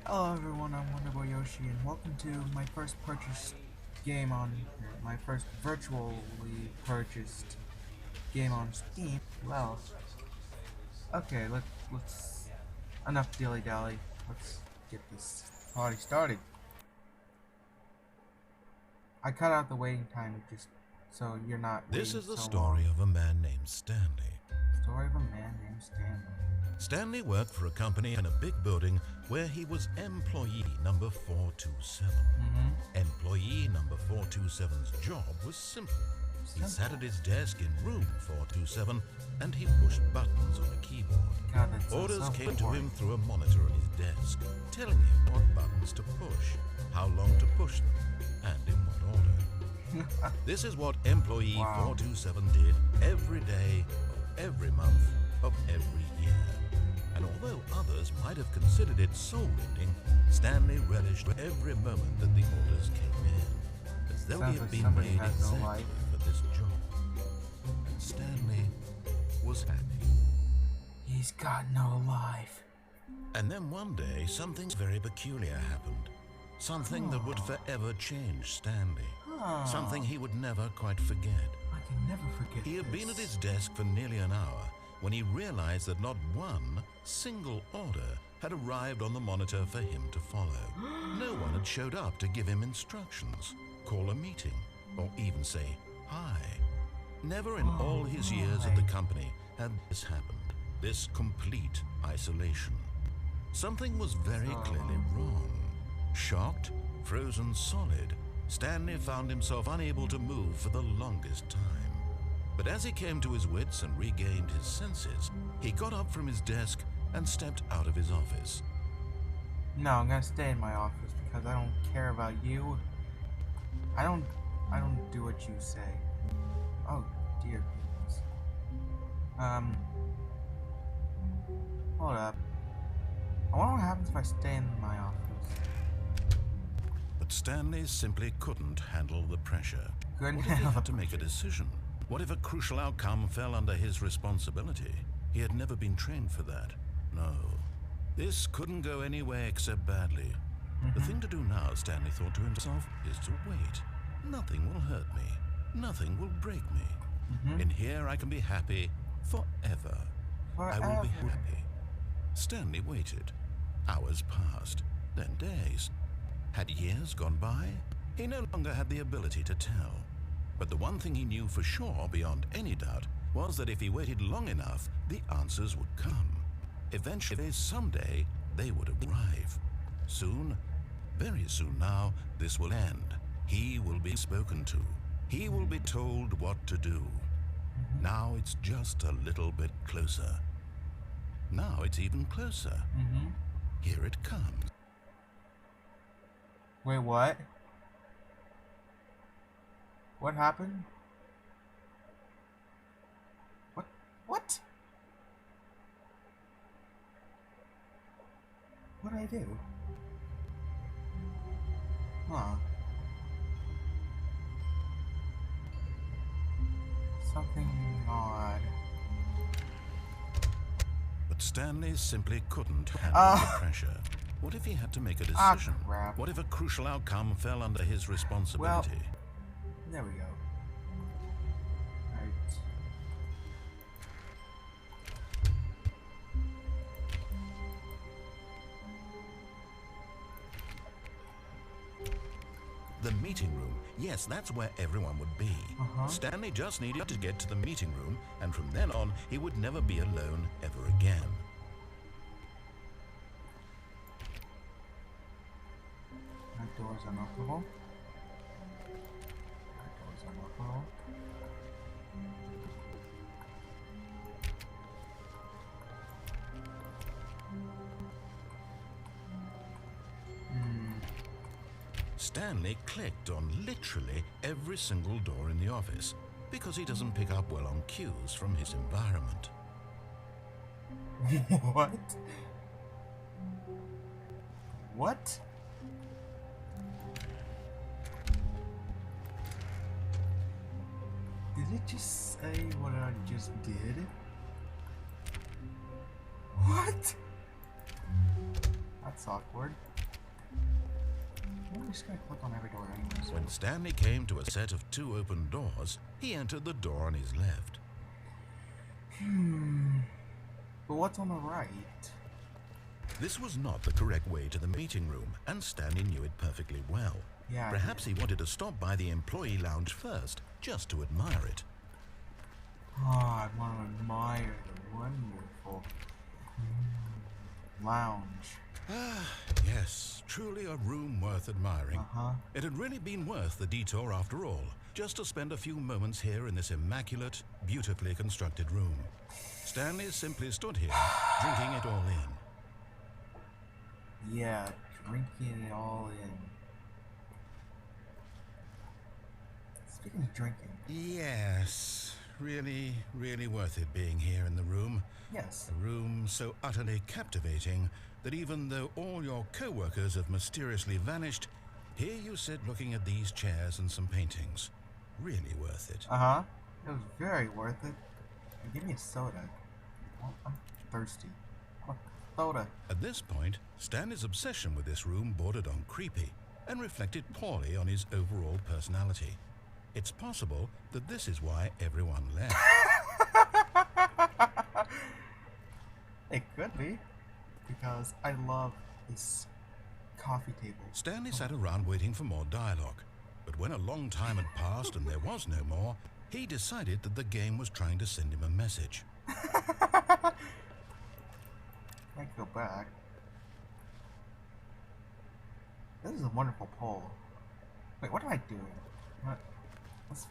Hello everyone, I'm Wonderboy Yoshi, and welcome to my first purchased game on, my first virtually purchased game on Steam. Well, okay, let's, enough dilly-dally, let's get this party started. I cut out the waiting time just so you're not waiting This is the so story long. of a man named Stanley. Story of a man named Stanley. Stanley worked for a company in a big building where he was employee number 427. Employee number 427's job was simple. He sat at his desk in room 427 and he pushed buttons on a keyboard. God, that Orders sounds so came to boring. him through a monitor on his desk, telling him what buttons to push, how long to push them, and in what order. This is what employee 427 did every day of every month of every year. And although others might have considered it soul-ending, Stanley relished every moment that the orders came in, as though he had been made exactly for this job. And Stanley was happy. He's got no life. And then one day, something very peculiar happened. Something that would forever change Stanley. Something he would never quite forget. I can never forget He had been at his desk for nearly an hour when he realized that not one single order had arrived on the monitor for him to follow. No one had showed up to give him instructions, call a meeting, or even say hi. Never in all his years at the company had this happened, this complete isolation. Something was very clearly wrong. Shocked, frozen solid, Stanley found himself unable to move for the longest time. But as he came to his wits and regained his senses, he got up from his desk and stepped out of his office. No, I'm gonna stay in my office because I don't care about you. I don't do what you say. Oh, dear goodness. Hold up. I wonder what happens if I stay in my office. But Stanley simply couldn't handle the pressure. Couldn't What if he had to make a decision? What if a crucial outcome fell under his responsibility? He had never been trained for that. No. This couldn't go anywhere except badly. The thing to do now, Stanley thought to himself, is to wait. Nothing will hurt me. Nothing will break me. In here I can be happy forever. I will be happy. Stanley waited. Hours passed, then days. Had years gone by? He no longer had the ability to tell. But the one thing he knew for sure, beyond any doubt, was that if he waited long enough, the answers would come. Eventually, someday, they would arrive. Soon, very soon now, this will end. He will be spoken to. He will be told what to do. Now it's just a little bit closer. Now it's even closer. Here it comes. Wait, what? What happened? What? What? What'd I do? Huh. Something odd. But Stanley simply couldn't handle the pressure. What if he had to make a decision? Crap. What if a crucial outcome fell under his responsibility? There we go. Right. The meeting room. Yes, that's where everyone would be. Stanley just needed to get to the meeting room, and from then on, he would never be alone ever again. That door's unlockable. That door's unlockable. Stanley clicked on literally every single door in the office because he doesn't pick up well on cues from his environment. What? What? Did it just say what I just did? What? That's awkward. I'm just gonna click on every door anyways. When Stanley came to a set of 2 open doors, he entered the door on his left. But what's on the right? This was not the correct way to the meeting room, and Stanley knew it perfectly well. Yeah. Perhaps he wanted to stop by the employee lounge first, just to admire it. I want to admire the wonderful lounge. Yes, truly a room worth admiring. It had really been worth the detour after all, just to spend a few moments here in this immaculate, beautifully constructed room. Stanley simply stood here, drinking it all in. Yeah, drinking it all in. Speaking of drinking. Yes, really, really worth it being here in the room. Yes. A room so utterly captivating that even though all your co-workers have mysteriously vanished, here you sit looking at these chairs and some paintings. Really worth it. It was very worth it. Give me a soda. I'm thirsty. Soda. At this point, Stanley's obsession with this room bordered on creepy and reflected poorly on his overall personality. It's possible that this is why everyone left. It could be, because I love this coffee table. Stanley sat around waiting for more dialogue, but when a long time had passed and there was no more, he decided that the game was trying to send him a message. I can go back. This is a wonderful poll. Wait, what am I doing? Let's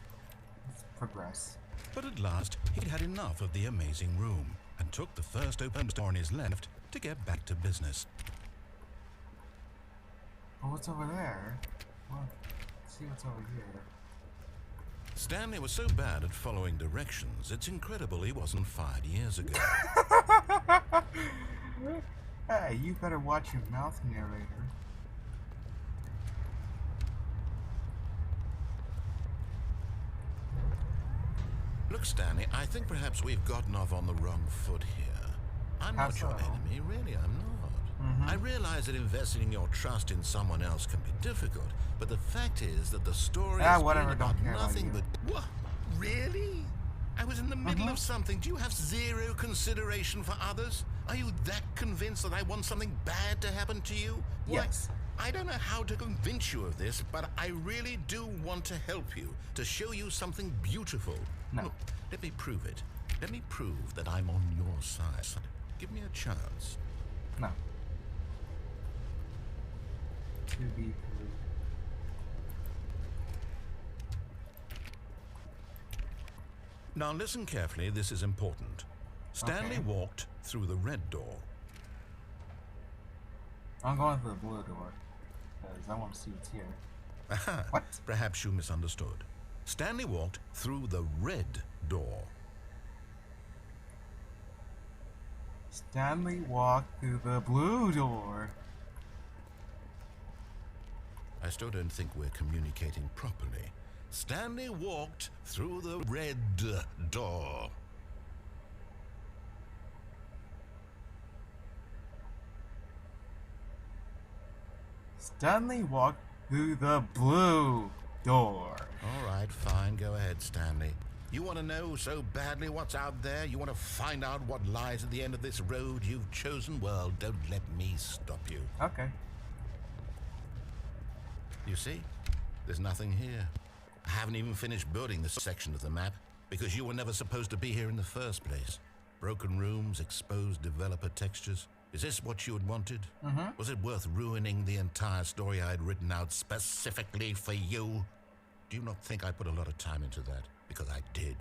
progress. But at last, he'd had enough of the amazing room and took the first open door on his left to get back to business. Oh, what's over there? Well, let's see what's over here. Stanley was so bad at following directions, it's incredible he wasn't fired years ago. Hey, you better watch your mouth, narrator. Look, Stanley, I think perhaps we've gotten off on the wrong foot here. I'm How not your so? enemy, really, I'm not. I realize that investing your trust in someone else can be difficult, but the fact is that the story has whatever, been don't about care about nothing you. but... What? Really? I was in the middle of something. Do you have zero consideration for others? Are you that convinced that I want something bad to happen to you? Yes. I don't know how to convince you of this, but I really do want to help you, to show you something beautiful. No. Look, let me prove it. Let me prove that I'm on your side. Give me a chance. No. To be proved. Now listen carefully, this is important. Stanley walked through the red door. I'm going for the blue door, because I want to see what's here. Aha, What? perhaps you misunderstood. Stanley walked through the red door. Stanley walked through the blue door. I still don't think we're communicating properly. Stanley walked through the red door. Stanley walked through the blue door. All right, fine, go ahead, Stanley. You want to know so badly what's out there? You want to find out what lies at the end of this road you've chosen? Well, don't let me stop you. Okay. You see? There's nothing here. I haven't even finished building this section of the map because you were never supposed to be here in the first place. Broken rooms, exposed developer textures. Is this what you had wanted? Was it worth ruining the entire story I had written out specifically for you? Do you not think I put a lot of time into that? Because I did.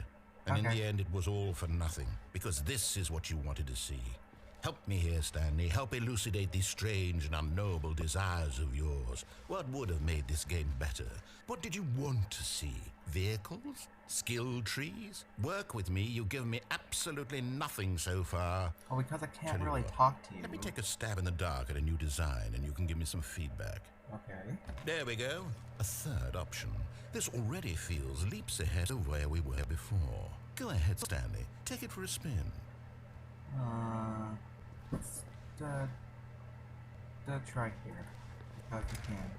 And in the end, it was all for nothing. Because this is what you wanted to see. Help me here, Stanley. Help elucidate these strange and unknowable desires of yours. What would have made this game better? What did you want to see? Vehicles? Skill trees? Work with me. You've given me absolutely nothing so far. Well, because I can't Tell you really what, talk to you. Let me take a stab in the dark at a new design and you can give me some feedback. Okay. There we go. A third option. This already feels leaps ahead of where we were before. Go ahead, Stanley. Take it for a spin. Let's try here. because you can.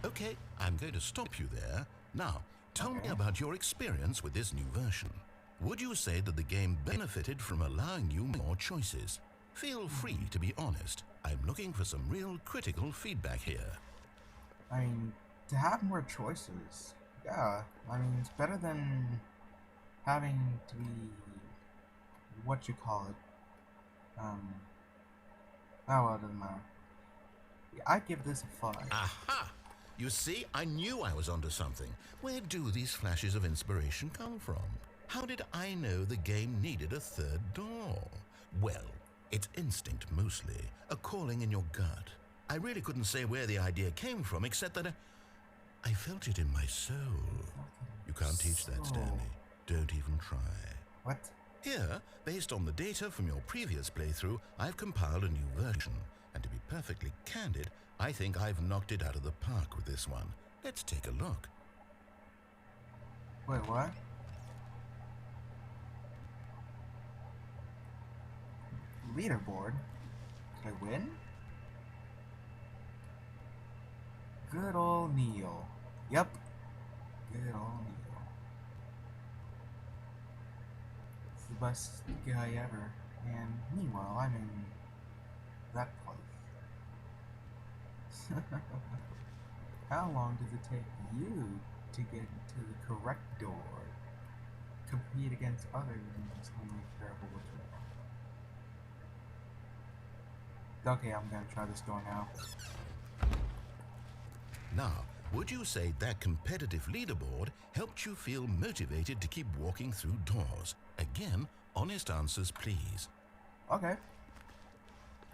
Okay, I'm going to stop you there. Now, tell me Okay. about your experience with this new version. Would you say that the game benefited from allowing you more choices? Feel free to be honest. I'm looking for some real critical feedback here. I mean, to have more choices, yeah. I mean, it's better than having to be, what you call it, oh well, it doesn't matter. I give this a 5. Aha! You see, I knew I was onto something. Where do these flashes of inspiration come from? How did I know the game needed a third door? Well, it's instinct mostly, a calling in your gut. I really couldn't say where the idea came from, except that I felt it in my soul. You can't teach that, Stanley. Don't even try. What? Here, based on the data from your previous playthrough, I've compiled a new version. And to be perfectly candid, I think I've knocked it out of the park with this one. Let's take a look. Wait, what? Leaderboard? Did I win? Good old Neil. Yep. Good old Neil. It's the best guy ever. And meanwhile, I'm in that place. How long does it take you to get to the correct door? Compete against others and just only terrible with it. Okay, I'm gonna try this door now. Now, would you say that competitive leaderboard helped you feel motivated to keep walking through doors? Again, honest answers, please. Okay.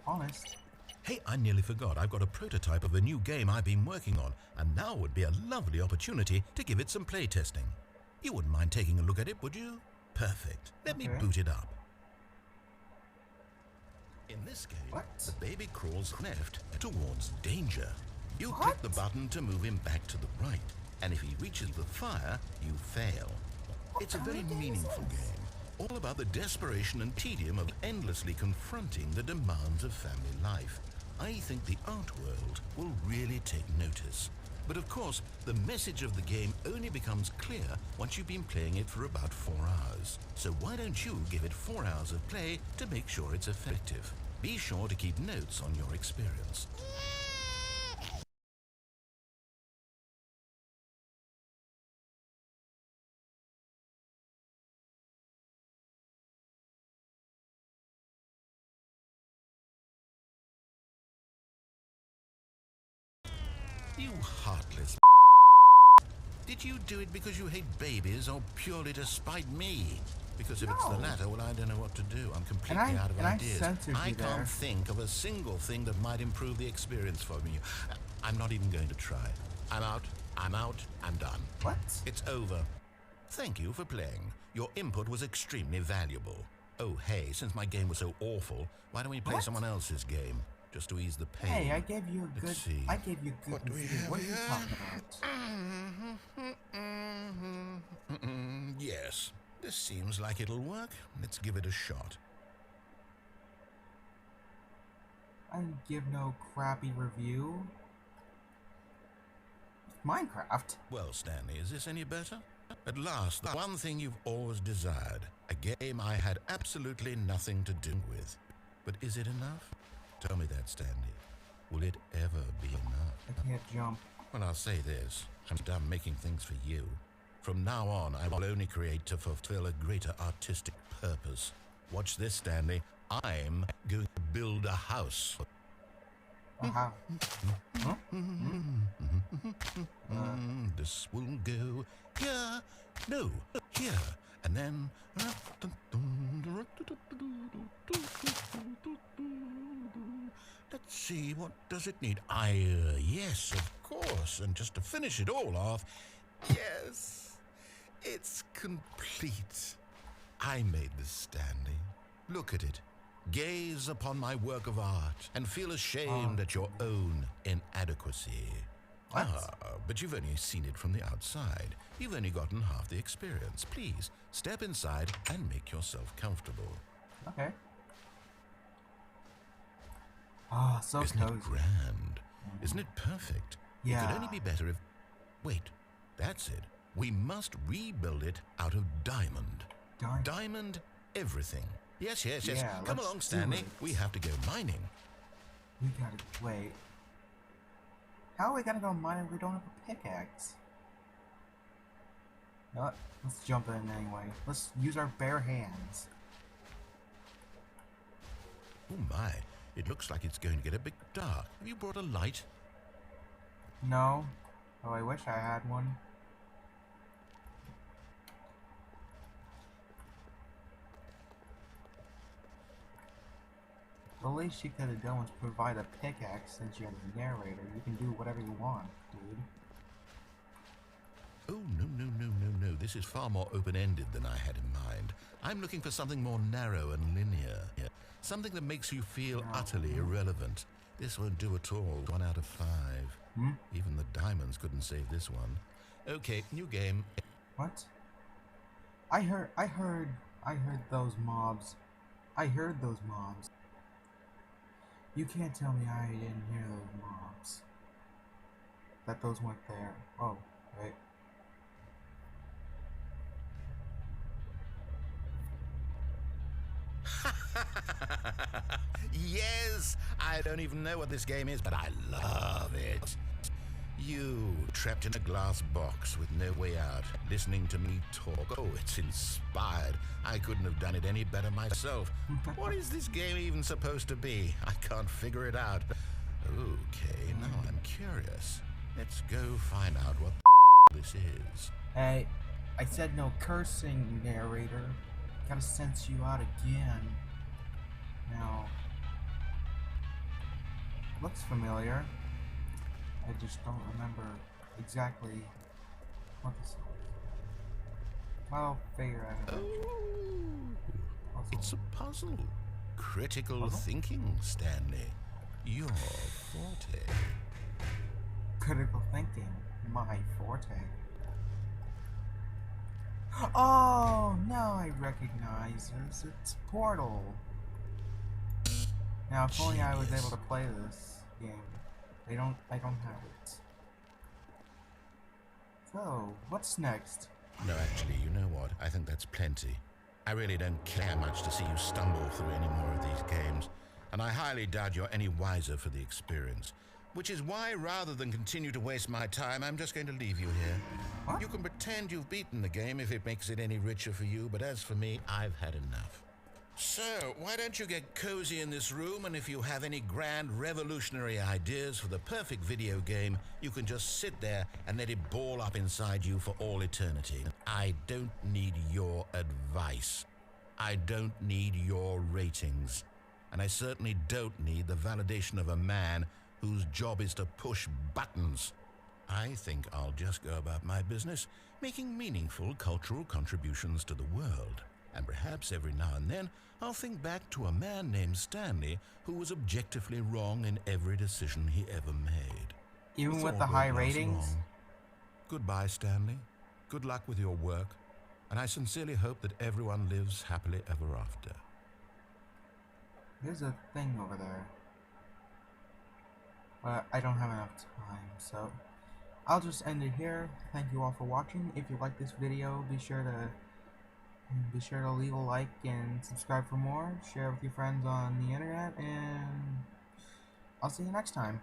Honest. Hey, I nearly forgot. I've got a prototype of a new game I've been working on, and now would be a lovely opportunity to give it some play testing. You wouldn't mind taking a look at it, would you? Perfect. Let me boot it up. In this game, the baby crawls left towards danger. You click the button to move him back to the right, and if he reaches the fire, you fail. It's a very meaningful game, all about the desperation and tedium of endlessly confronting the demands of family life. I think the art world will really take notice. But of course, the message of the game only becomes clear once you've been playing it for about 4 hours. So why don't you give it 4 hours of play to make sure it's effective? Be sure to keep notes on your experience. You heartless. Did you do it because you hate babies or purely to spite me? Because if it's the latter, well, I don't know what to do. I'm completely out of ideas. I can't think of a single thing that might improve the experience for me. I'm not even going to try. I'm out. I'm done. What? It's over. Thank you for playing. Your input was extremely valuable. Oh, hey, since my game was so awful, why don't we play someone else's game? Just to ease the pain. Hey, I gave you a good. Let's see. I gave you good. What do we have What are you here? talking about? Yes, this seems like it'll work. Let's give it a shot. I give no crappy review. Minecraft. Well, Stanley, is this any better? At last, the one thing you've always desired. A game I had absolutely nothing to do with. But is it enough? Tell me that, Stanley. Will it ever be enough? I can't jump. Well, I'll say this. I'm done making things for you. From now on, I will only create to fulfill a greater artistic purpose. Watch this, Stanley. I'm going to build a house. How? Huh? This will go here. No, here. And then... Let's see, what does it need? Yes, of course. And just to finish it all off, yes, it's complete. I made this, Stanley. Look at it. Gaze upon my work of art and feel ashamed at your own inadequacy. What? But you've only seen it from the outside. You've only gotten half the experience. Please, step inside and make yourself comfortable. Okay. Oh, so Isn't cozy. it grand? Isn't it perfect? Yeah. It could only be better if... Wait, that's it. We must rebuild it out of diamond. Diamond everything. Yes. Yeah, Come let's along, do Stanley. it. We have to go mining. We gotta wait. How are we gonna go mining if we don't have a pickaxe? You know what? Let's jump in anyway. Let's use our bare hands. Oh my, it looks like it's going to get a bit dark. Have you brought a light? No. Oh, I wish I had one. The least you could have done was provide a pickaxe since you're the narrator. You can do whatever you want, dude. Oh, no. This is far more open-ended than I had in mind. I'm looking for something more narrow and linear. Something that makes you feel utterly irrelevant. This won't do at all. 1 out of 5. Even the diamonds couldn't save this one. Okay, new game. What? I heard those mobs. I heard those mobs. You can't tell me I didn't hear those mobs. That those weren't there. Oh, wait. Yes! I don't even know what this game is, but I love it. You, trapped in a glass box with no way out, listening to me talk. Oh, it's inspired. I couldn't have done it any better myself. What is this game even supposed to be? I can't figure it out. Okay, now I'm curious. Let's go find out what this is. Hey, I said no cursing, narrator. Gotta sense you out again. Now, looks familiar. I just don't remember exactly what this is. I'll figure it out. Oh, it's a puzzle. Critical thinking, Stanley. Your forte. Critical thinking, my forte. Oh, now I recognize this. It's Portal. Now, if only I was able to play this game. I don't have it. So, what's next? No, actually, you know what? I think that's plenty. I really don't care much to see you stumble through any more of these games, and I highly doubt you're any wiser for the experience. Which is why, rather than continue to waste my time, I'm just going to leave you here. What? You can pretend you've beaten the game if it makes it any richer for you, but as for me, I've had enough. So, why don't you get cozy in this room, and if you have any grand revolutionary ideas for the perfect video game, you can just sit there and let it ball up inside you for all eternity. I don't need your advice. I don't need your ratings. And I certainly don't need the validation of a man whose job is to push buttons. I think I'll just go about my business, making meaningful cultural contributions to the world. And perhaps every now and then, I'll think back to a man named Stanley who was objectively wrong in every decision he ever made. Even with Thought the high won't last ratings? long. Goodbye, Stanley. Good luck with your work. And I sincerely hope that everyone lives happily ever after. There's a thing over there. But I don't have enough time, so I'll just end it here. Thank you all for watching. If you like this video, be sure to leave a like and subscribe for more. Share with your friends on the internet, and I'll see you next time.